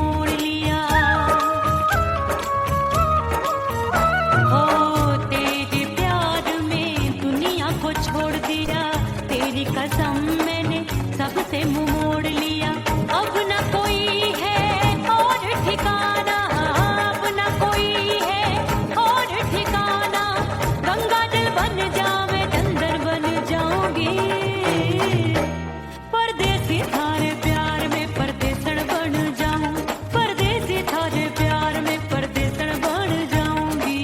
मोड़ लिया। ओ तेरे प्यार में दुनिया को छोड़ दिया, तेरी कसम मैंने सबसे मुंह मोड़ लिया। अब न कोई है और ठिकाना, अब न कोई है और ठिकाना। गंगा जल बन जावे चंदन बन जाऊंगी, परदेसी थारे प्यार में परदेसन बन जाऊं, परदेसी थारे प्यार में परदेसन बन जाऊंगी।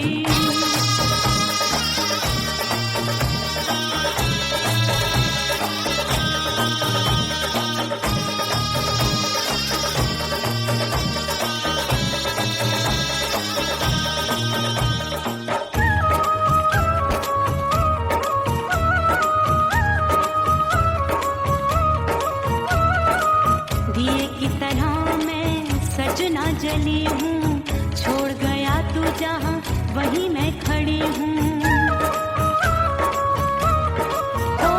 दिए की तरह मैं सजना जली हूँ, छोड़ गया तू जहाँ वहीं मैं खड़ी हूँ। ओ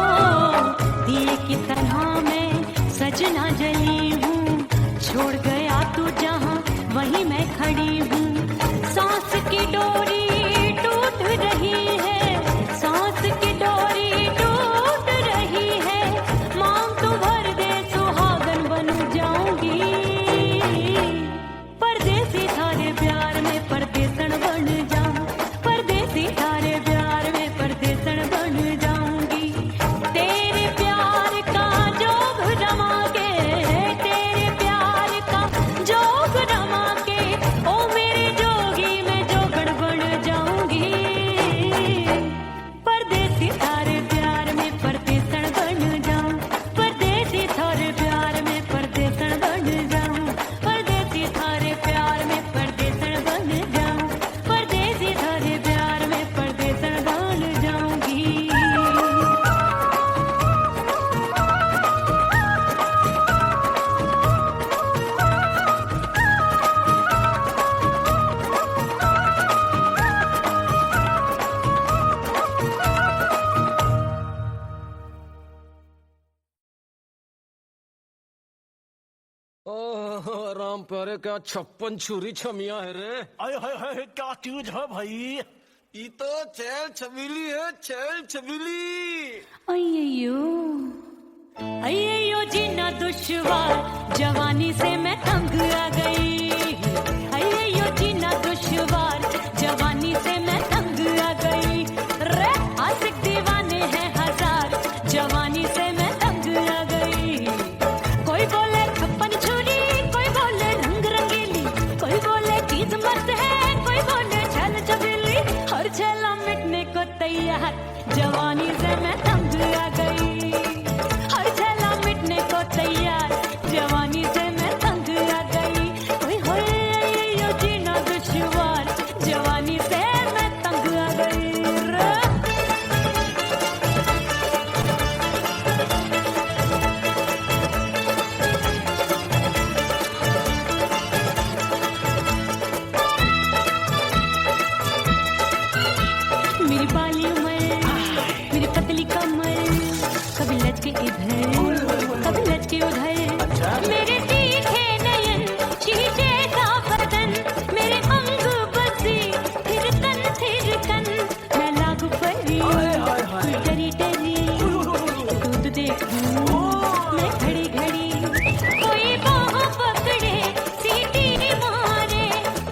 दिए की तरह मैं सजना जली हूँ, छोड़ गया तू जहाँ वहीं मैं खड़ी हूँ। सांस की डोरी टूट रही है, सांस की डोरी टूट रही है। मांग तू भर दे सुहागन बन जाऊंगी, परदेसी थारे प्यार में परदेसन बन जाऊं, परदेसी थारे प्यार में परदेसन बन जाऊंगी। तेरे प्यार का जोग रमा के, तेरे प्यार का जोग रमा के, ओ मेरे जोगी मैं जोगड़ बन जाऊंगी, परदेसी थारे प्यार में परदेसन बन जाऊं, परदेसी थारे प्यार में परदेसन बन जाऊं, परदेसी थारे प्यार में परदेसन बन जाऊं, परदेसी थारे प्यार में परदेसन बन जाऊंगी। ओह राम प्यारे, क्या 56 छुरी छमिया है रे। हाय हाय हाय, क्या चीज है भाई? ये तो चैल छबीली है, चैल छबीली। अय्यो अय्यो जीना दुश्वार, जवानी से मैं तंग आ गई। अय्यो जीना दुश्वार, जवानी से मैं तंग आ गई। रे आशिक दीवाने हैं हजार, जवानी से मैं तंग आ गई। कोई बोले 56 छुरी, कोई बोले रंग रंगीली, कोई बोले चीज मस्त है, कोई बोले छल छबीली। हर छेला मिटने को तैयार, जवानी से मैं तंग आ गई। हर छेला मिटने को तैयार, जवानी से मैं तंग आ गई। ओए होए यो जीना दुश्वार, जवानी से मैं तंग आ गई रे। मेरी बाली उमर, मेरी पतली कमर, कभी लचके इधर कभी लचके उधर। मेरे तीखे नयन, शीशे का बदन, मेरे अंग बसी फिर तन फिर कन। मैं लागू परी डरी डरी, दूध देखूं मैं घड़ी घड़ी। कोई बाह पकड़े सीटी मारे,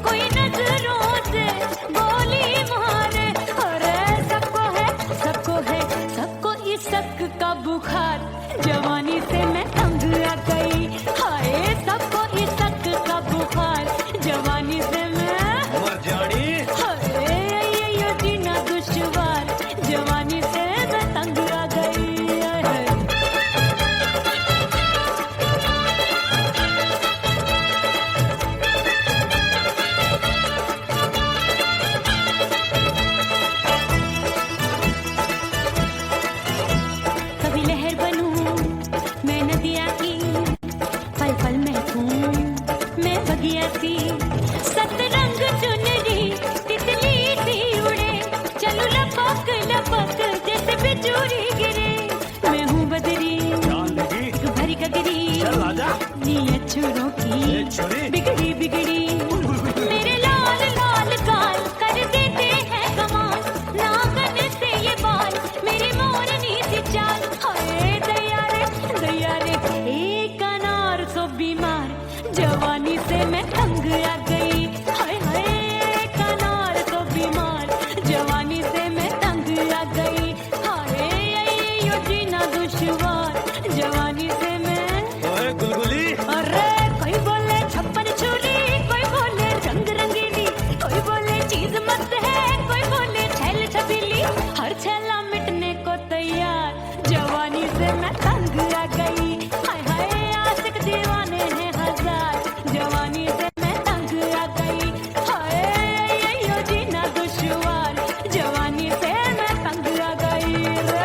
कोई नजरों से गोली मारे। अरे सबको है सबको इस शक का बुखार, जवानी से मैं तंग आ गई। हाय सबको इस शक का बुखार, जवानी से मैं मर जानी। हाय यो जीना दुश्वार, जवानी से मैं तंग आ गई। कभी लहर बनूं मैं नदिया की, पल पल महकूं मैं बगिया सी। सतरंग चुनरी तितली सी उड़े, चलूं लपक लपक जैसे बिजली गिरे। मैं हूँ बदरी जान लगी, एक भरी गगरी, चल आजा। है छुरों की छुरी? बिगड़ी बिगड़ी मेरे लाल लाल गाल कर देते हैं कमाल नागन से ये बाल मेरी मोरनी सी चाल हाय दैया रे एक अनार सो बीमार जवानी से मैं तंग आ गई हाय हाय एक अनार सो बीमार जवानी से मैं तंग आ गई हाय यो जीना दुश्वार जवानी से मैं ओए गुलगुली अरे कोई बोले छप्पन छुरी कोई बोले रंग रंगीली कोई बोले चीज मस्त है कोई बोले छैल छबीली हर छैला मिटने को तैयार जवानी से मैं तंग आ गई हाय हाय आशिक दीवाने हैं हजार जवानी से मैं तंग आ गई हाय यो जीना दुश्वार जवानी से मैं तंग आ गई रे।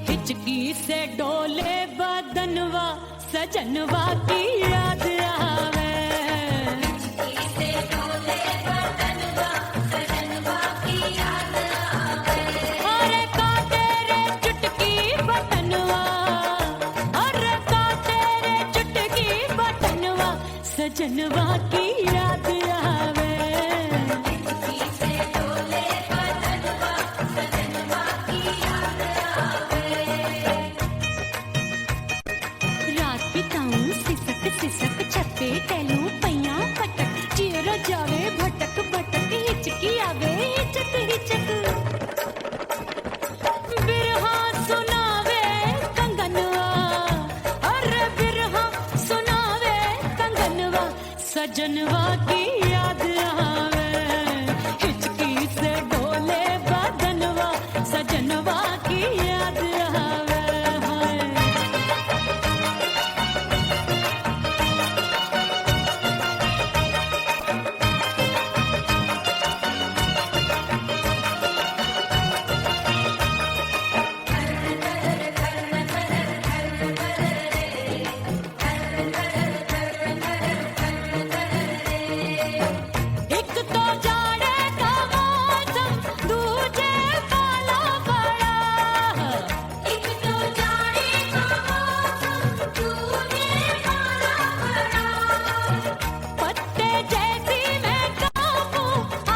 हिचकी से डोले बदनवा सजनवा की याद आवे अरे काटे रे चुटकी बटनवा अरे काटे रे चुटकी बटनवा सजनवा की याद आवे रात बिताऊं सिसक सिसक छत्ते टैलू पैया पटक चेहरा जावे भटक भटक हिचकी आवे हिचक हिचक बिरहा सुनावे कंगनवा अरे बिरहा सुनावे कंगनवा सजनवा की याद आवे हिचकी से डोले बदनवा सजनवा की याद आवे हाय। एक तो जाड़े का मौसम दूजे काला बड़ा एक तो जाड़े का मौसम दूजे काला बड़ा पत्ते जैसी मैं कांपू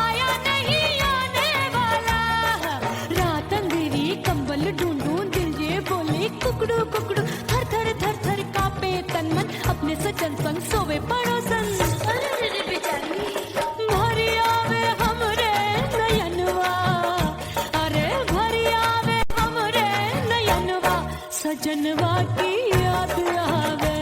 आया नहीं आने वाला रात अंधेरी कंबल ढूंढूं दिल ये बोले कुकड़ू कुकड़ू थर थर थर थर कांपे तन मन अपने सजन संग सोवे पड़ोसन भरिया वे हमरे नयनवा अरे भरिया वे हमरे नयनवा सजनवा की याद आवे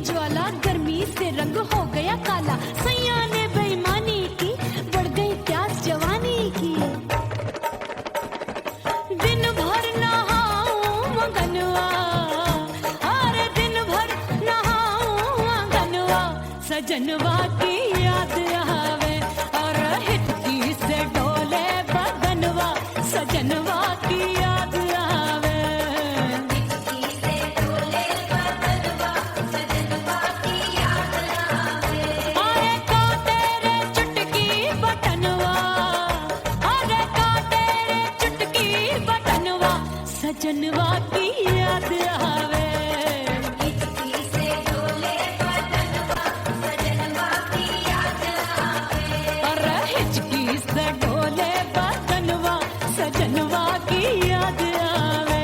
ज्वाला गर्मी से रंग हो गया काला सैया ने बेईमानी सजनवा की याद आवे और हिचकी से डोले बदनवा सजनवा की याद आवे हिचकी से डोले बदनवा सजनवा की याद आवे अरे का तेरे चुटकी बटनवा अरे का तेरे चुटकी बटनवा सजनवा की याद आवे सजनवा की याद आवे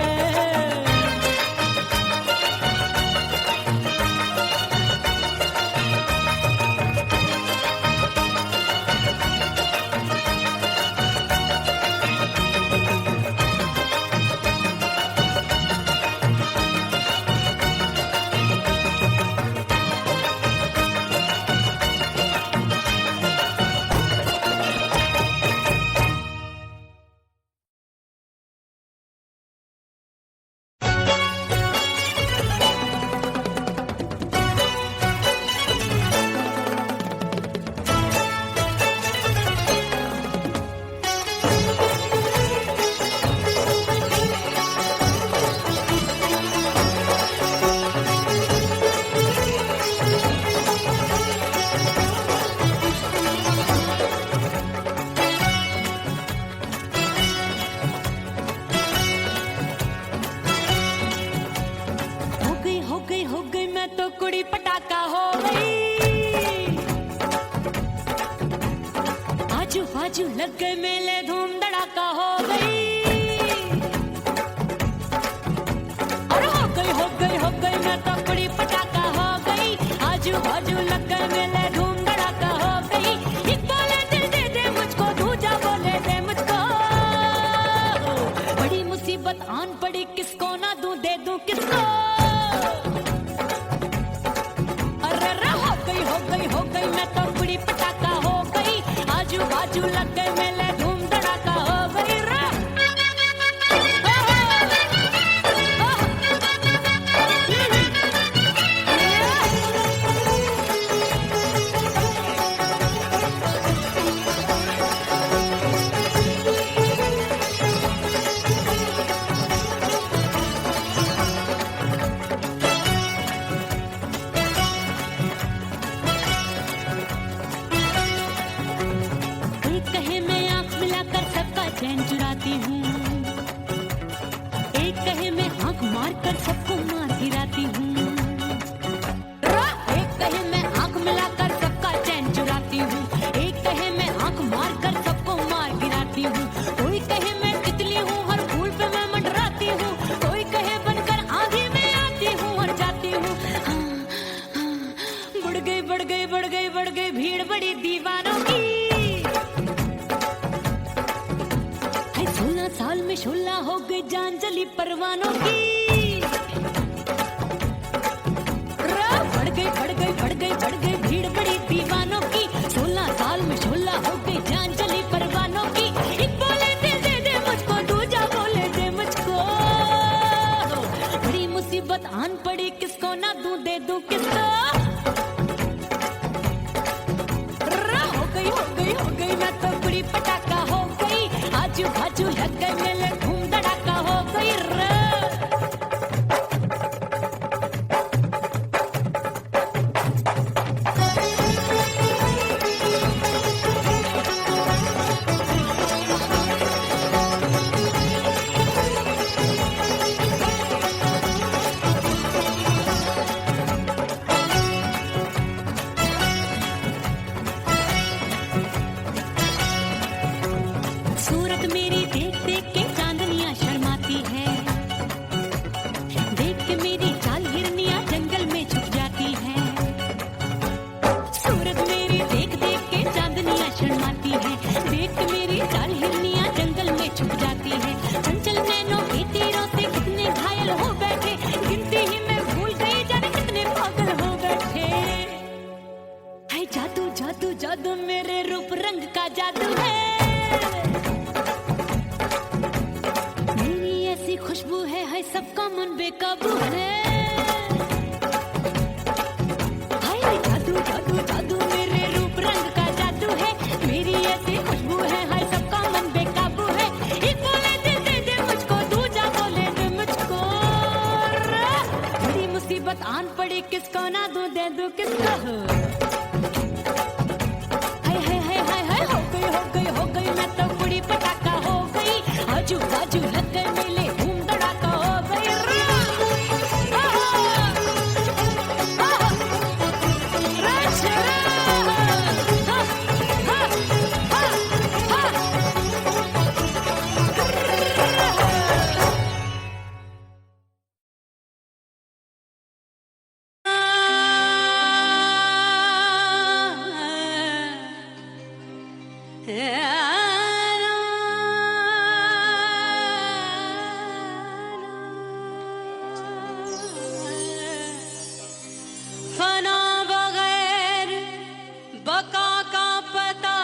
तो कुड़ी पटाखा हो गई आजू बाजू लग गए मेले धूम धड़ाका हो गई और हो गई मैं तो कुड़ी पटाखा हो गई आजू बाजू लग गए मेले धूम धड़ाका हो गई एक बोले दिल दे दे मुझको दूजा बोले दे मुझको बड़ी मुसीबत आन पड़ी किसको ना दूं दे दूं किसको हो गई मैं तो कुड़ी पटाखा हो गई आजू बाजू लग गए मेले धूम धड़ाका हो गई रे चैन चुराती हूँ एक कहे मैं आंख मार कर सबको मार गिराती हूँ एक कहे मैं आंख मिलाकर सबका चैन चुराती हूँ एक कहे मैं आंख मार कर सबको मार गिराती हूँ कोई कहे मैं तितली हूँ हर फूल पे मैं मंडराती हूँ कोई कहे बनकर आंधी में आती हूँ और जाती हूँ बढ़ गई भीड़ बड़ी दीवानों की 16 साल में शोला हो गई जान जली परवानों की बढ़ गई भीड़ बड़ी दीवानों की 16 साल में शोला हो गई जान जली परवानों की एक बोले दिल दे दे मुझको दूजा बोले दे मुझको बड़ी मुसीबत आन पड़ी किसको ना दूं दे दूं किसको हो गई मैं तो कुड़ी पटाखा हो गई आजू बाजू लग गए मेले धूम धड़ाका हो गई रे सूरत मेरी देख देख के चांदनियां शर्माती है देख के मेरी चाल हिरनियां जंगल में छुप जाती है सूरत मेरी देख देख के चांदनियां शर्माती है देख के मेरी चाल हिरनियां जंगल में छुप जाती है चंचल नैनों के तीरों से कितने घायल हो बैठे गिनती ही मैं भूल गई जाने कितने पागल हो बैठे है जादू जादू जादू मेरे रूप रंग का जादू है खुशबू है सबका मन बेकाबू है हाय जादू जादू जादू सोना दूं दे दूं किसको हाय हाय हाय हाय हाय हो गई मैं तो बुढ़ी पटाखा हो गई आजू बाजू लग गए मेले धूम धड़ाका हो गई फना बगैर बका का पता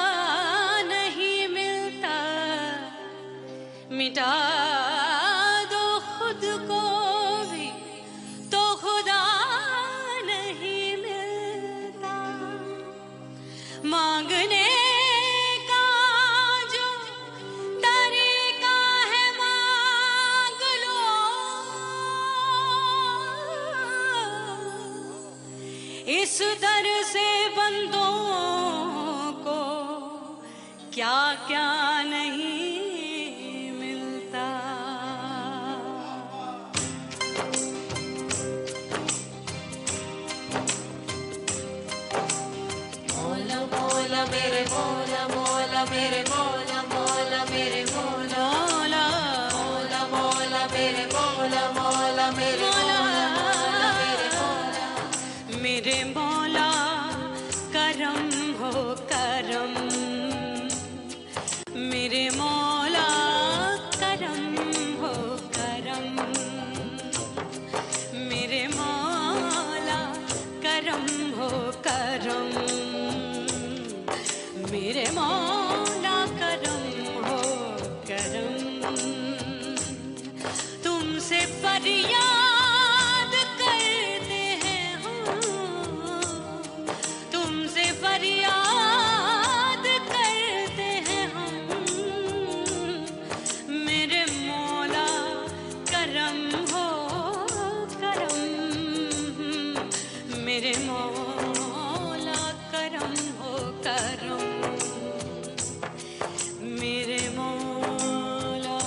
नहीं मिलता मिटा दो खुद को भी तो खुदा नहीं मिलता मांगने का जो तरीका है मांग लो इस दर से बंदों को क्या क्या नहीं मिलता मौला मौला मेरे मौला मौला मेरे मौला मौला मेरे मौला मौला मौला मेरे मौला मौला मेरे मौला मेरे मौला करम हो करम मेरे मौला करम हो करम मेरे मौला करम हो करम मेरे मौला करम हो करम तुमसे फरियाद करते हैं तुमसे फरियाद करते हैं हम मेरे मौला करम हो करम मेरे मौला करम हो करम मेरे मौला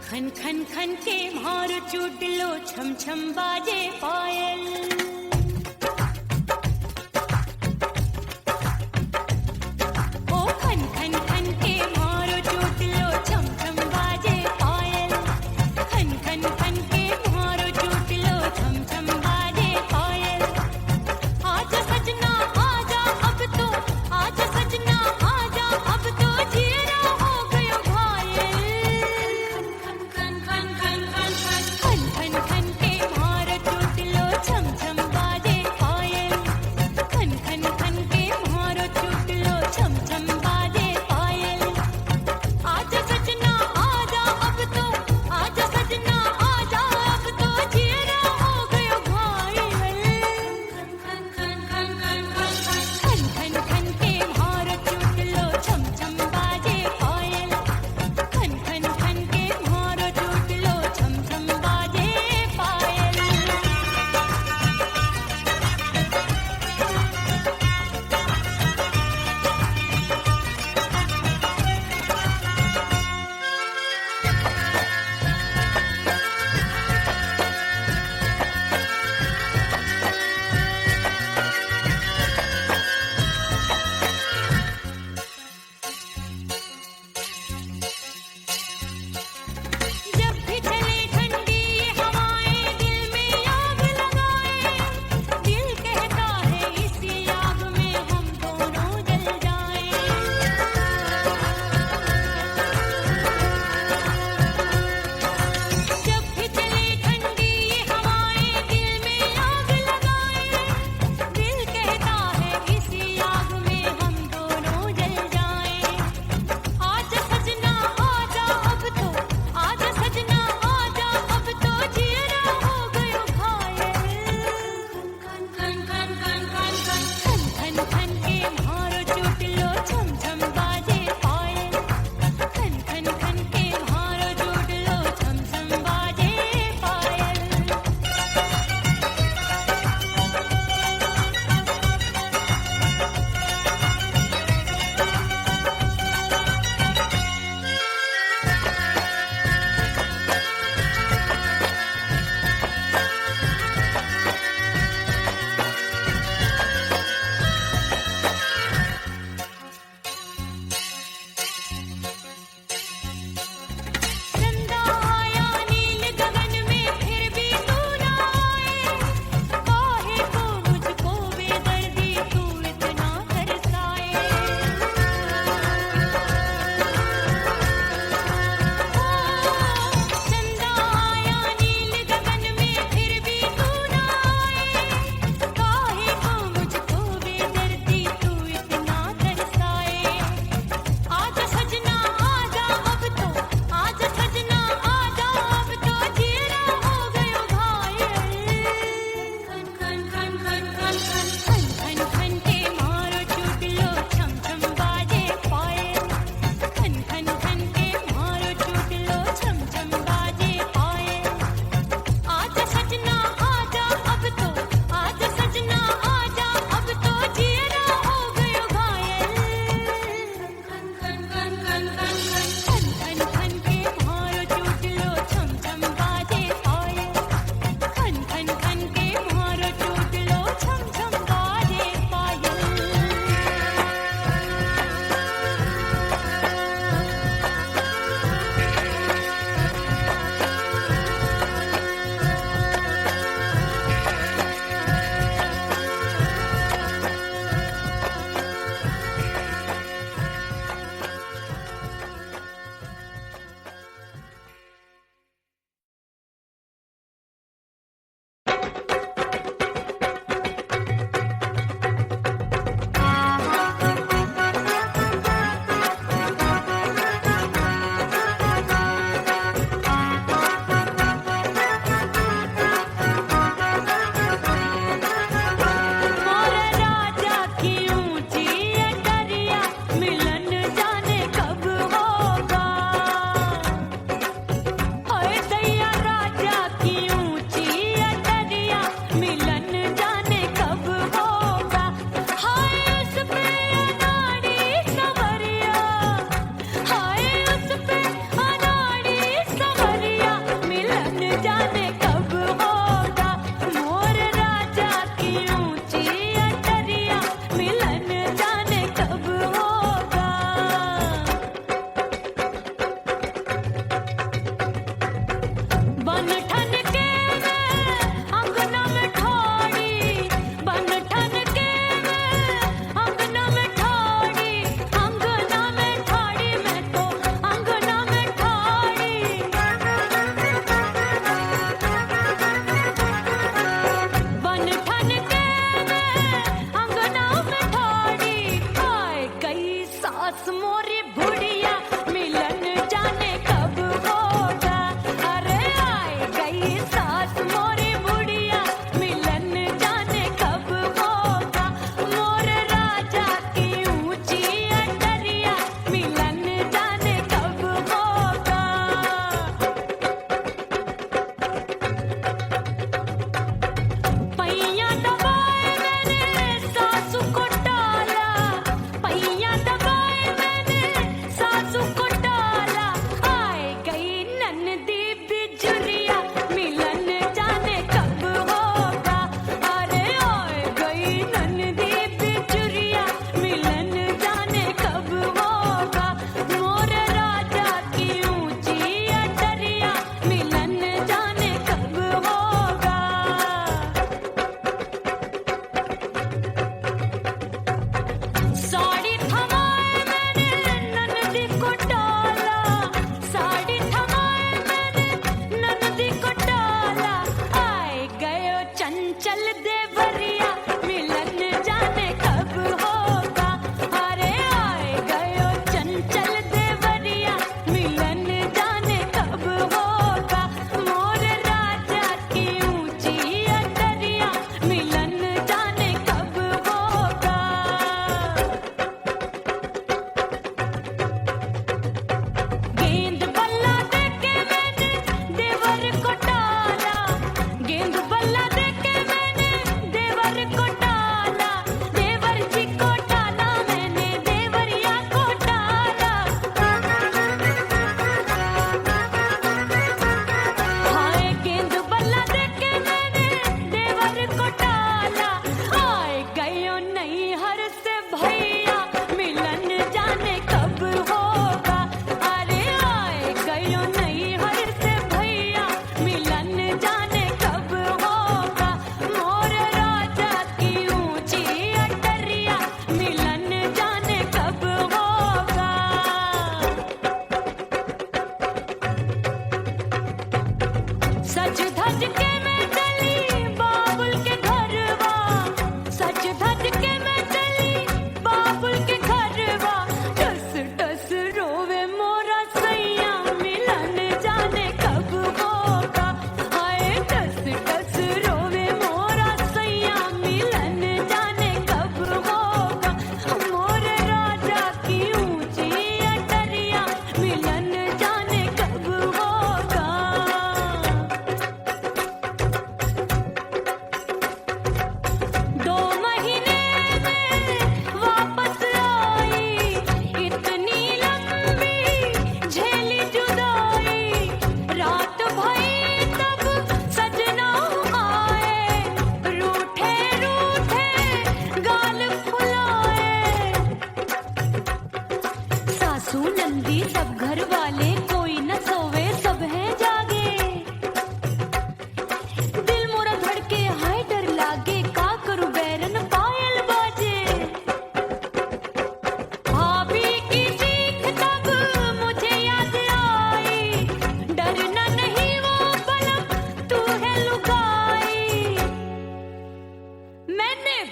खन खन खन के भार चूट लो छम छम बाजे पायल ओ खन खन खन के भार चूट लो छम छम बाजे पायल खन खन खन के भार चूट लो छम छम बाजे पायल आजा सजना आजा अब तो आजा सजना आजा अब तो जीरा हो गयो घायल खन खन खन खन खन खन खन खन के भार टूट लो छम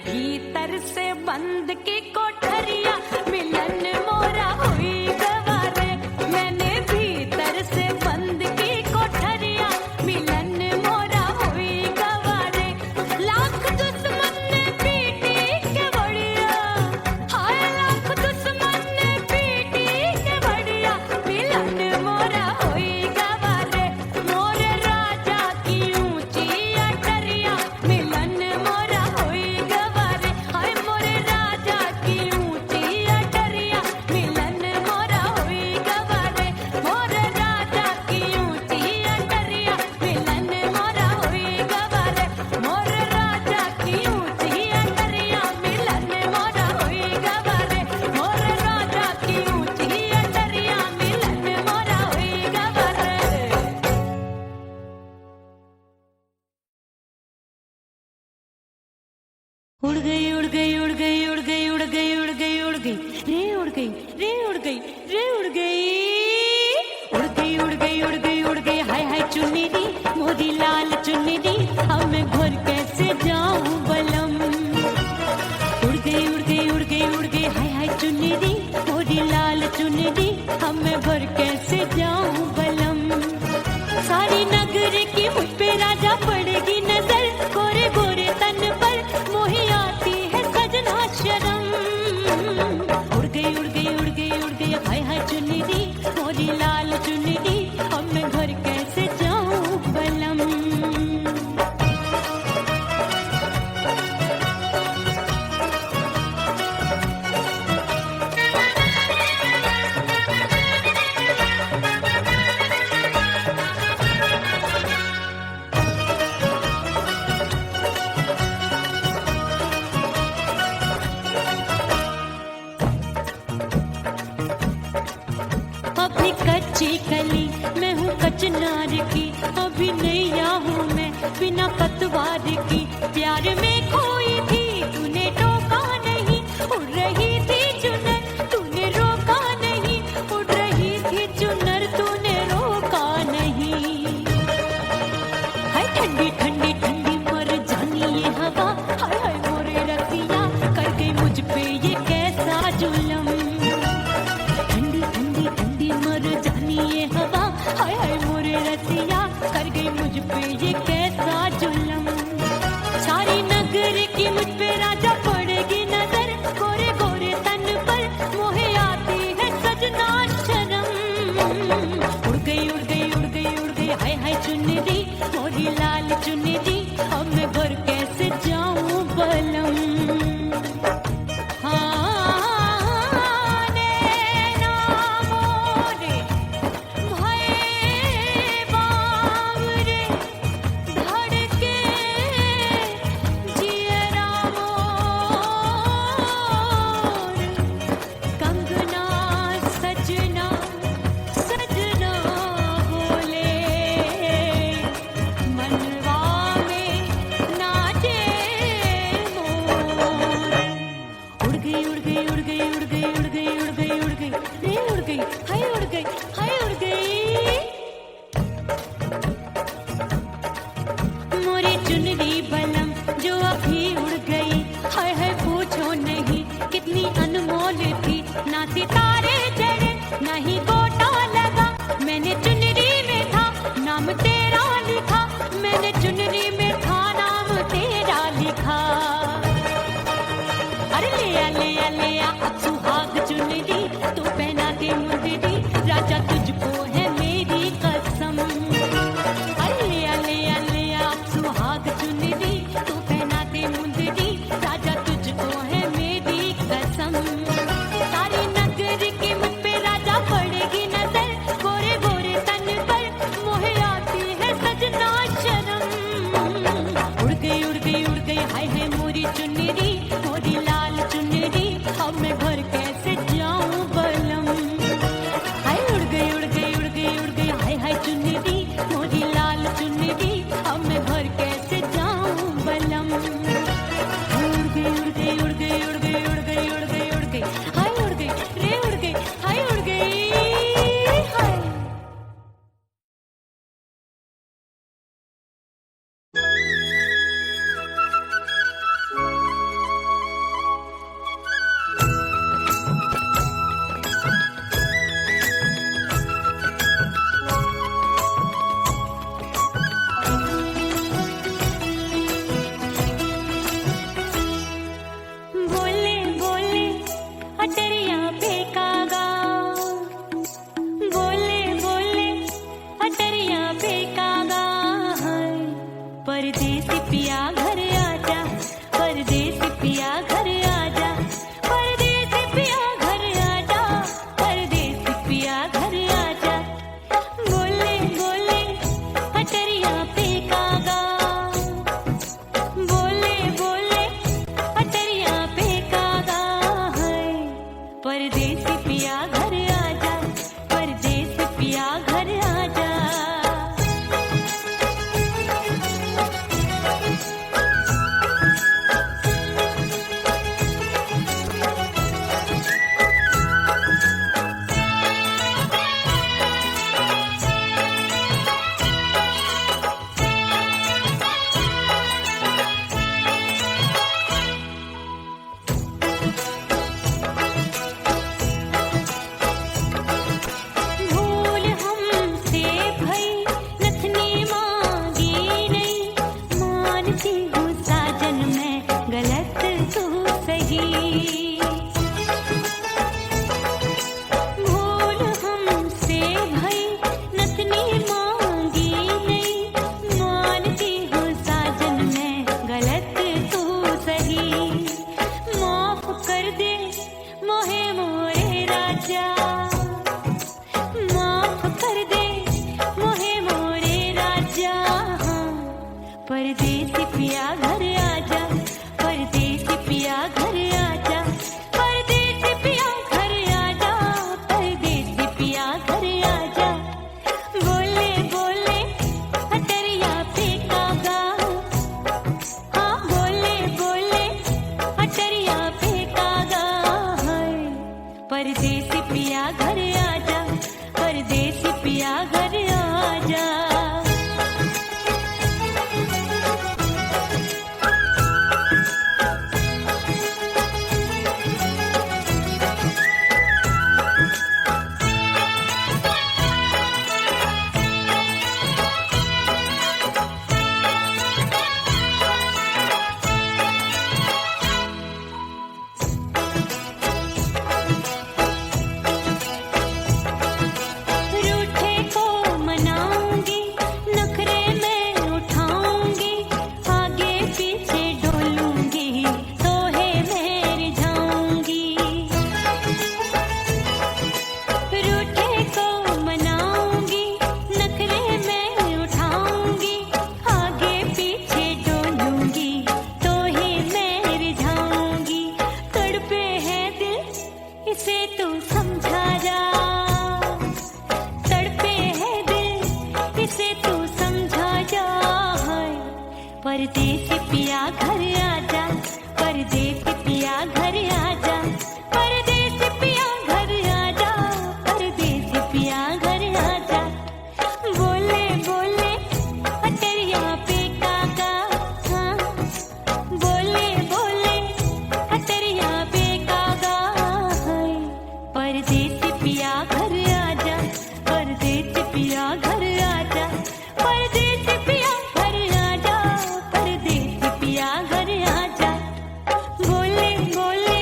भीतर से बंद की कोठरिया मिलन मोरा हुई गवारे मैंने भीतर से बंद की कोठरिया मिलन मोरा हुई गवारे लाख दुश्मन ने पीटी के बढ़िया हाय लाख दुश्मन ने पीटी के बढ़िया मिलन मोरा हुई गवारे मोरे राजा की ऊंची अटरिया मिलन मोरा हुई गवारे हाय मोरे राजा की ऊंची अटरिया मिलन मोरा हुई गवारे मोरे राजा की ऊंची अटरिया मिलन मोरा हुई गवारे मोरे राजा की ऊंची अटरिया मिलन मोरा हुई गवारे मोरे राजा की ऊंची अटरिया मिलन मोरा हुई गवारे उड़ गई उड़ गई उड़ गई उड़ गई उड़ गई उड़ गई उड़ गई रे उड़ गई रे उड़ गई रे उड़ गई उड़ गई उड़ गई उड़ गई उड़ गई हाय हाय चुन्नी दी मोरी लाल चुन्नी दी अब मैं घर कैसे जाऊं बलम उड़ गई उड़ गई उड़ गई उड़ गई हाय हाय चुन्नी दी मोरी लाल चुन्नी दी अब मैं घर कैसे जाऊं बलम सारी नगर की मुझ पे राजा पड़ेगी नजर गोरे गोरे तन पर मोही आती है सजना शर्म उड़ गई उड़ गई उड़ गई उड़ गई हाय हाय चुन्नी दी मोरी लाल चुन्नी दी अब मैं घर कैसे जाऊं बलम अभी कच्ची कली मैं हूँ कचनार की अभी नैया हूँ मैं बिना पतवार की प्यार में खोई थी तूने टोका नहीं उड़ रही थी चुनर तूने रोका नहीं उड़ रही थी चुनर तूने रोका नहीं हाय ठंडी ठंडी ठंडी मर जानी ये हवा हाय हाय मोरे रतिया कर गई मुझ पे ये कैसा जुलम ठंडी ठंडी ठंडी मर जानी ये हवा हाय हाय मोरे रतिया कर गई मुझ पे ये कैसा जुलम सारी नगर की मुझ पे राजा पड़ेगी नजर गोरे गोरे तन पर मोहे आती है सजना शर्म उड़ गई उड़ गई उड़ गई उड़ गई हाय हाय चुन्नी दी मोरी लाल चुन्नी दी अब मैं घर कैसे जाऊं बलम पिया घर आजा, परदेसी पिया घर आजा, परदेसी पिया घर आजा, परदेसी पिया घर आजा। बोले बोले अटरिया पे कागा, बोले बोले अटरिया पे कागा है। परदेसी पिया घर आजा, परदेसी पिया घर आजा। भूल हमसे भई नथनी मांगी नहीं, मानती हूँ साजन मैं गलत तू सही। भूल हमसे भई नथनी मांगी नहीं, मानती हूँ साजन मैं गलत तू सही। माफ कर दे मोहे मोरे राजा, माफ कर दे मोहे मोरे राजा। परदेसी पिया घर आजा, परदेसी पिया घर आजा, परदेसी पिया घर आजा, परदेसी पिया घर आजा। बोले बोले अटरिया पे कागा, हाँ बोले बोले अटरिया पे कागा है। परदेसी पिया घर आजा, परदेसी पिया घर आजा। रूठे को मनाऊंगी, नखरे में उठाऊंगी, आगे पीछे डोलूंगी, तोहे में रिझाऊंगी। रूठे को मनाऊंगी, नखरे में उठाऊंगी, आगे पीछे डोलूंगी, तोहे में रिझाऊंगी। तड़पे है दिल इसे तू समझा जा, तड़पे है दिल इसे तू समझा जा। परदेसी पिया घर आजा, परदेसी पिया घर आजा, परदेसी पिया घर आजा, परदेसी पिया घर आजा। बोले बोले अटरिया पे कागा, हाँ बोले बोले अटरिया पे कागा है। परदेसी पिया घर आजा, परदेसी पिया घर आजा, परदेसी पिया घर आजा, परदेसी पिया घर आजा। बोले बोले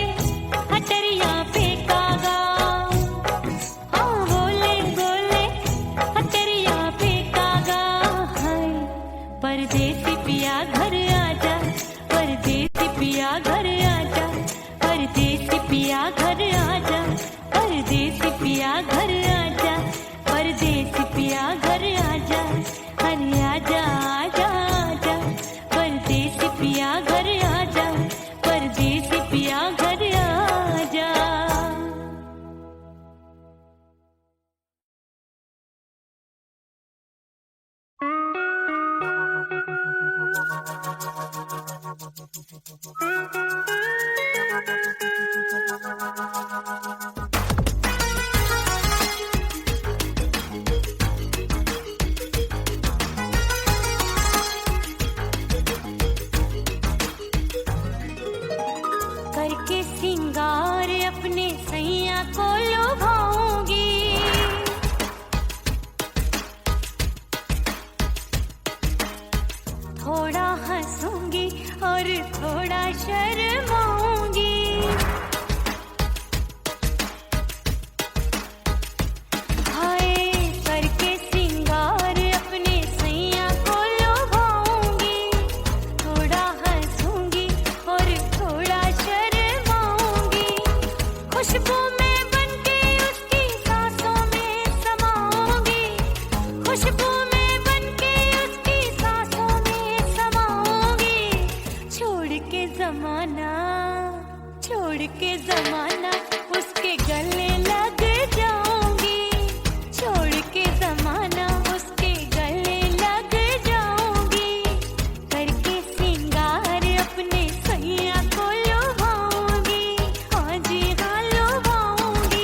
अटरिया पे कागा, हाँ बोले बोले अटरिया पे कागा है। परदेसी पिया घर आजा, परदेसी पिया घर आजा, परदेसी पिया घर आजा, परदेसी पिया घर आजा, परदेसी पिया घर आजा। अरे आजा आजा आजा, परदेसी पिया घर आजा, परदेसी पिया घर आजा। करके सिंगार अपने सैया को लुभाऊंगी, थोड़ा हंसूंगी और थोड़ा शर्माऊंगी। करके सिंगार अपने सैया को लुभाऊंगी, छोड़ के जमाना उसके गले लग जाऊंगी, छोड़ के जमाना उसके गले लग जाऊंगी, करके सिंगार अपने सैया को लुभाऊंगी, हाँ जी हाँ लुभाऊंगी।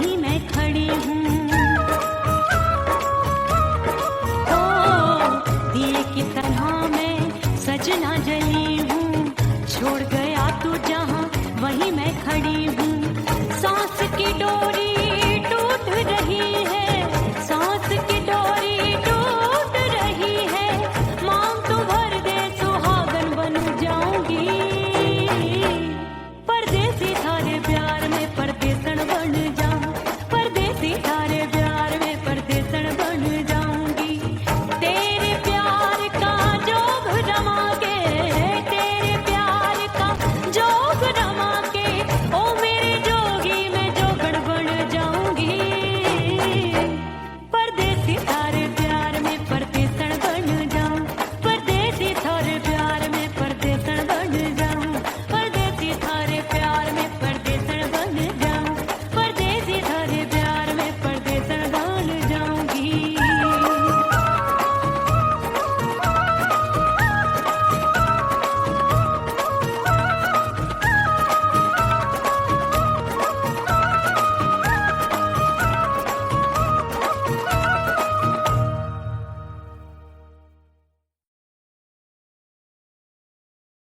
वहीं मैं खड़ी हूँ।